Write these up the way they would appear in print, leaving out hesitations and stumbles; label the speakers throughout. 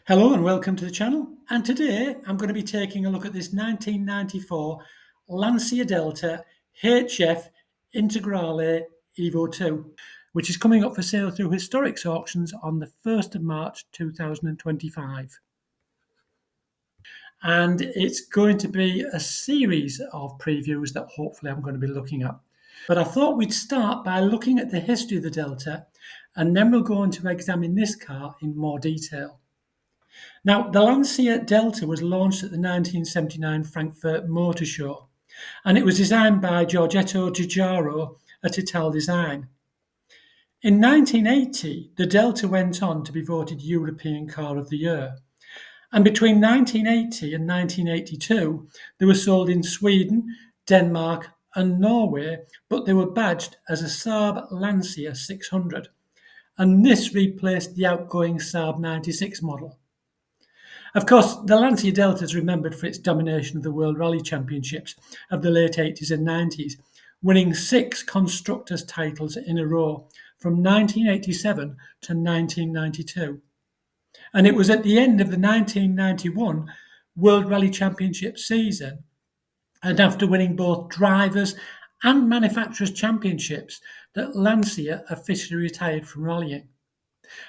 Speaker 1: Hello and welcome to the channel, and today I'm going to be taking a look at this 1994 Lancia Delta HF Integrale Evo2, which is coming up for sale through Historics Auctions on the 1st of March 2025. And it's going to be a series of previews that hopefully I'm going to be looking at. But I thought we'd start by looking at the history of the Delta, and then we'll go on to examine this car in more detail. Now, the Lancia Delta was launched at the 1979 Frankfurt Motor Show, and it was designed by Giorgetto Giugiaro at Ital Design. In 1980, the Delta went on to be voted European Car of the Year, and between 1980 and 1982, they were sold in Sweden, Denmark, and Norway, but they were badged as a Saab Lancia 600, and this replaced the outgoing Saab 96 model. Of course, the Lancia Delta is remembered for its domination of the World Rally Championships of the late 80s and 90s, winning 6 constructors' titles in a row from 1987 to 1992. And it was at the end of the 1991 World Rally Championship season, and after winning both drivers' and manufacturers' championships, that Lancia officially retired from rallying.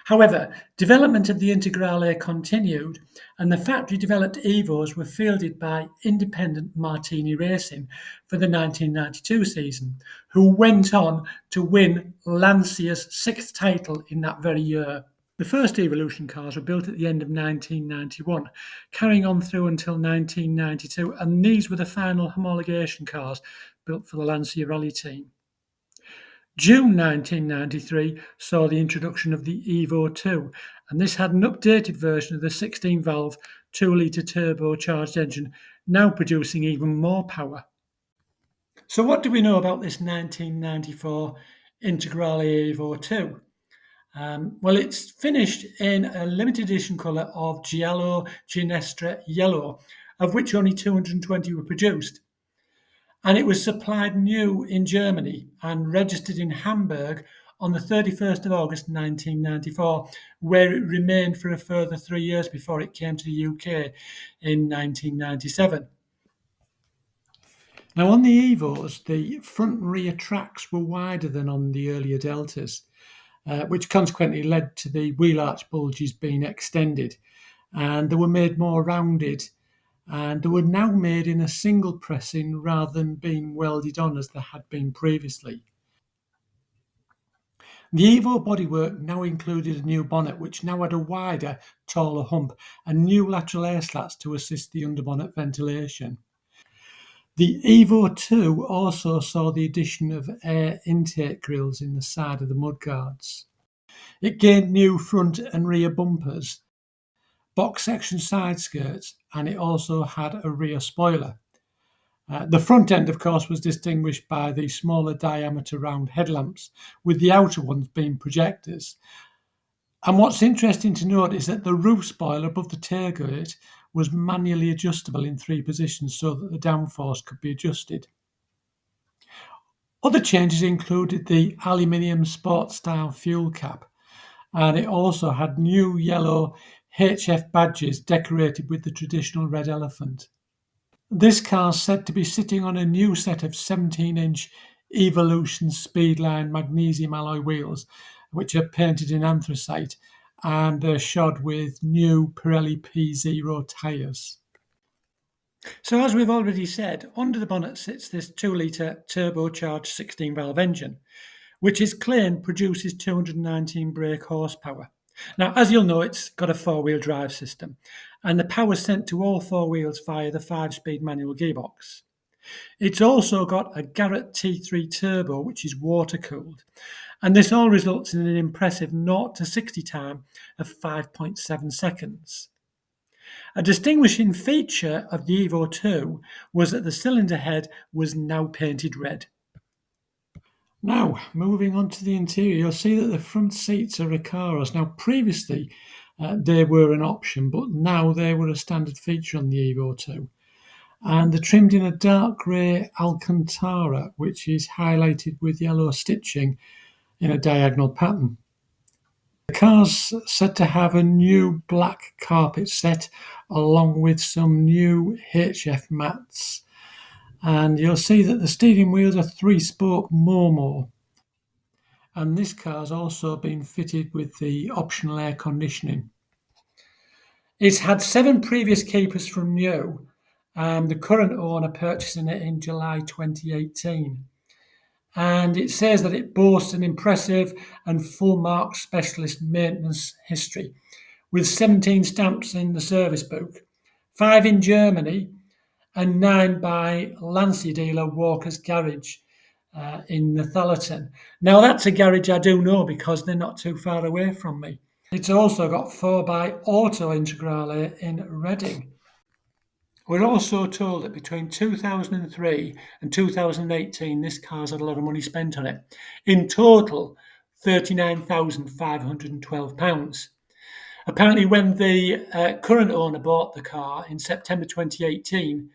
Speaker 1: However, development of the Integrale continued, and the factory-developed Evos were fielded by independent Martini Racing for the 1992 season, who went on to win Lancia's 6th title in that very year. The first Evolution cars were built at the end of 1991, carrying on through until 1992, and these were the final homologation cars built for the Lancia Rally team. June 1993 saw the introduction of the Evo2, and this had an updated version of the 16-valve 2-litre turbocharged engine, now producing even more power. So what do we know about this 1994 Integrale Evo2? Well, it's finished in a limited edition colour of Giallo Ginestra Yellow, of which only 220 were produced. And it was supplied new in Germany and registered in Hamburg on the 31st of August 1994, where it remained for a further 3 years before it came to the UK in 1997. Now, on the Evos, the front and rear tracks were wider than on the earlier Deltas, which consequently led to the wheel arch bulges being extended, and they were made more rounded, and they were now made in a single pressing rather than being welded on as they had been previously. The Evo bodywork now included a new bonnet, which now had a wider, taller hump and new lateral air slats to assist the underbonnet ventilation. The Evo 2 also saw the addition of air intake grills in the side of the mudguards. It gained new front and rear bumpers, box section side skirts, and it also had a rear spoiler. The front end, of course, was distinguished by the smaller diameter round headlamps, with the outer ones being projectors. And what's interesting to note is that the roof spoiler above the tailgate was manually adjustable in 3 positions so that the downforce could be adjusted. Other changes included the aluminium sport style fuel cap, and it also had new yellow HF badges decorated with the traditional red elephant. This car is said to be sitting on a new set of 17-inch Evolution Speedline magnesium alloy wheels, which are painted in anthracite, and they're shod with new Pirelli P0 tyres. So as we've already said, under the bonnet sits this 2-litre turbocharged 16-valve engine, which is claimed produces 219 brake horsepower. Now, as you'll know, it's got a 4-wheel drive system, and the power sent to all 4 wheels via the 5-speed manual gearbox. It's also got a Garrett T3 turbo, which is water-cooled, and this all results in an impressive 0 to 60 time of 5.7 seconds. A distinguishing feature of the Evo 2 was that the cylinder head was now painted red. Now, moving on to the interior, you'll see that the front seats are Recaros. Now, previously, they were an option, but now they were a standard feature on the Evo 2. And they're trimmed in a dark grey Alcantara, which is highlighted with yellow stitching in a diagonal pattern. The car's said to have a new black carpet set along with some new HF mats. And you'll see that the steering wheels are 3-spoke Momo. And this car's also been fitted with the optional air conditioning. It's had 7 previous keepers from new, the current owner purchasing it in July 2018. And it says that it boasts an impressive and full mark specialist maintenance history, with 17 stamps in the service book, 5 in Germany, and 9 by Lancia dealer Walker's Garage in Netherlands. Now that's a garage I do know because they're not too far away from me. It's also got 4 by Auto Integrale in Reading. We're also told that between 2003 and 2018, this car's had a lot of money spent on it. In total, £39,512. Apparently, when the current owner bought the car in September 2018,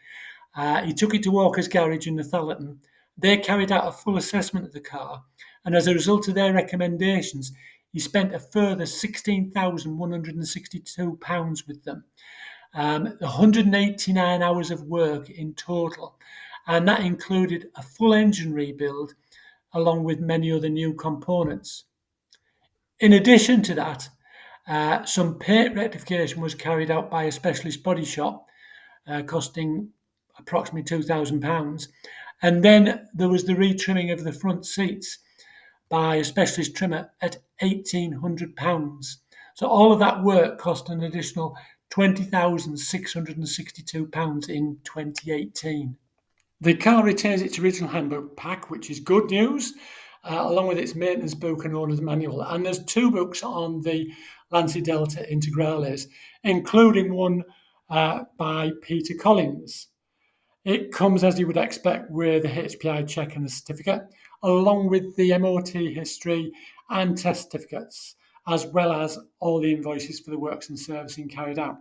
Speaker 1: he took it to Walker's Garage in Netherlands. They carried out a full assessment of the car, and as a result of their recommendations, he spent a further £16,162 with them. 189 hours of work in total, and that included a full engine rebuild along with many other new components. In addition to that, some paint rectification was carried out by a specialist body shop, costing approximately £2,000. And then there was the retrimming of the front seats by a specialist trimmer at £1,800. So all of that work cost an additional £20,662 in 2018. The car retains its original handbook pack, which is good news, along with its maintenance book and owner's manual. And there's 2 books on the Lancia Delta Integrales, including one by Peter Collins. It comes, as you would expect, with the HPI check and the certificate, along with the MOT history and test certificates, as well as all the invoices for the works and servicing carried out.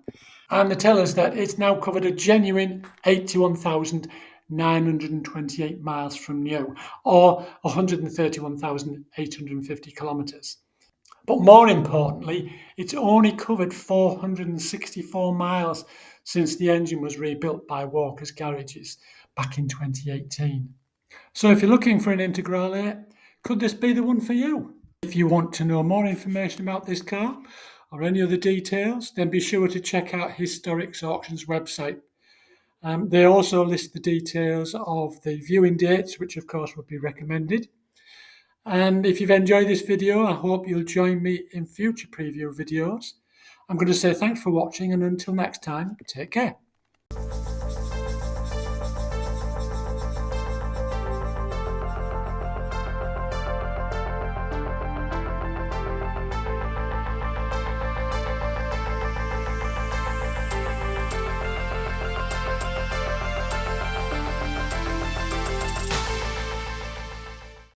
Speaker 1: And they tell us that it's now covered a genuine 81,928 miles from new, or 131,850 kilometres. But more importantly, it's only covered 464 miles since the engine was rebuilt by Walker's Garages back in 2018. So if you're looking for an Integrale, could this be the one for you? If you want to know more information about this car or any other details, then be sure to check out Historics Auctions website. They also list the details of the viewing dates, which of course would be recommended. And if you've enjoyed this video, I hope you'll join me in future preview videos. I'm going to say thanks for watching, and until next time, take care.